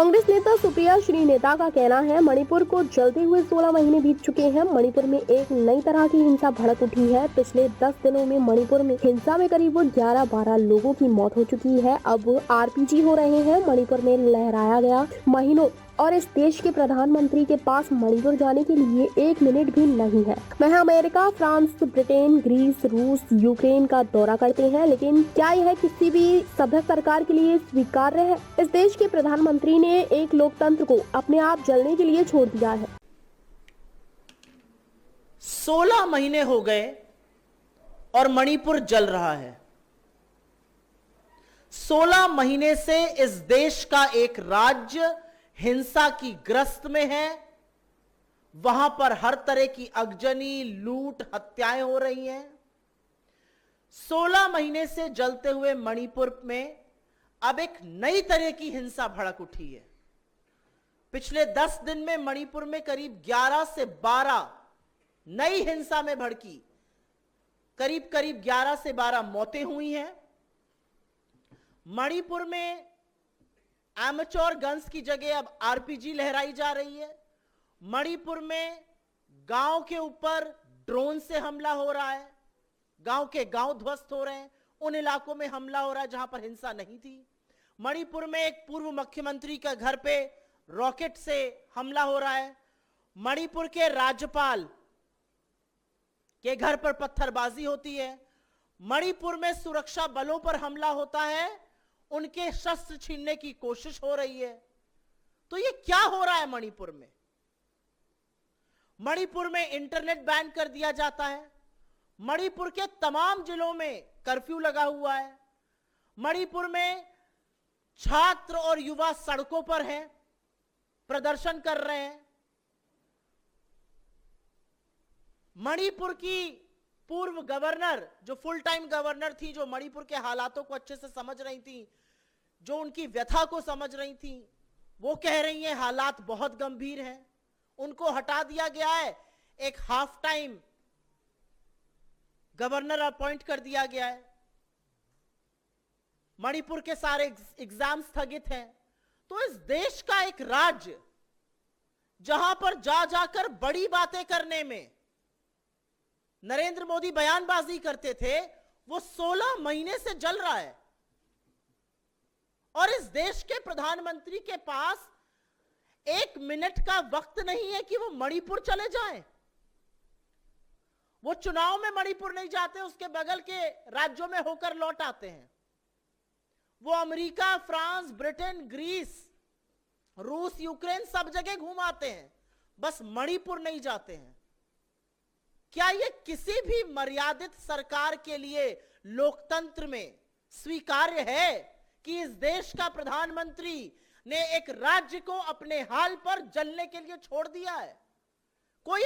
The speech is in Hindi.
कांग्रेस नेता सुप्रिया श्रीनेता का कहना है, मणिपुर को जलते हुए 16 महीने बीत चुके हैं। मणिपुर में एक नई तरह की हिंसा भड़क उठी है। पिछले 10 दिनों में मणिपुर में हिंसा में करीब 11-12 लोगों की मौत हो चुकी है। अब आरपीजी हो रहे हैं। मणिपुर में लहराया गया महीनों और इस देश के प्रधानमंत्री के पास मणिपुर जाने के लिए 1 मिनट भी नहीं है। वह अमेरिका, फ्रांस, ब्रिटेन, ग्रीस, रूस, यूक्रेन का दौरा करते हैं, लेकिन क्या यह किसी भी सभ्य सरकार के लिए स्वीकार्य है? इस देश के प्रधानमंत्री ने एक लोकतंत्र को अपने आप जलने के लिए छोड़ दिया है। 16 महीने हो गए और मणिपुर जल रहा है। 16 महीने से इस देश का एक राज्य हिंसा की ग्रस्त में है। वहां पर हर तरह की अगजनी, लूट, हत्याएं हो रही हैं। 16 महीने से जलते हुए मणिपुर में अब एक नई तरह की हिंसा भड़क उठी है। पिछले 10 दिन में मणिपुर में करीब 11 से 12 नई हिंसा में भड़की, करीब 11 से 12 मौतें हुई हैं। मणिपुर में एमेच्योर गन्स की जगह अब आरपीजी लहराई जा रही है। मणिपुर में गांव के ऊपर ड्रोन से हमला हो रहा है। गांव के गांव ध्वस्त हो रहे हैं। उन इलाकों में हमला हो रहा है जहां पर हिंसा नहीं थी। मणिपुर में एक पूर्व मुख्यमंत्री के घर पे रॉकेट से हमला हो रहा है। मणिपुर के राज्यपाल के घर पर पत्थरबाजी होती है। मणिपुर में सुरक्षा बलों पर हमला होता है, उनके शस्त्र छीनने की कोशिश हो रही है। तो ये क्या हो रहा है मणिपुर में? मणिपुर में इंटरनेट बैन कर दिया जाता है। मणिपुर के तमाम जिलों में कर्फ्यू लगा हुआ है। मणिपुर में छात्र और युवा सड़कों पर हैं, प्रदर्शन कर रहे हैं। मणिपुर की पूर्व गवर्नर, जो फुल टाइम गवर्नर थी, जो मणिपुर के हालातों को अच्छे से समझ रही थी, जो उनकी व्यथा को समझ रही थी, वो कह रही हैं हालात बहुत गंभीर हैं। उनको हटा दिया गया है। एक हाफ टाइम गवर्नर अपॉइंट कर दिया गया है। मणिपुर के सारे एग्जाम स्थगित हैं। तो इस देश का एक राज्य जहां पर जा जाकर बड़ी बातें करने में नरेंद्र मोदी बयानबाजी करते थे, वो 16 महीने से जल रहा है। और इस देश के प्रधानमंत्री के पास 1 मिनट का वक्त नहीं है कि वो मणिपुर चले जाएं। वो चुनाव में मणिपुर नहीं जाते, उसके बगल के राज्यों में होकर लौट आते हैं। वो अमेरिका, फ्रांस, ब्रिटेन, ग्रीस, रूस, यूक्रेन सब जगह घुमाते हैं, बस मणिपुर नहीं जाते हैं। क्या ये किसी भी मर्यादित सरकार के लिए लोकतंत्र में स्वीकार्य है कि इस देश का प्रधानमंत्री ने एक राज्य को अपने हाल पर जलने के लिए छोड़ दिया है?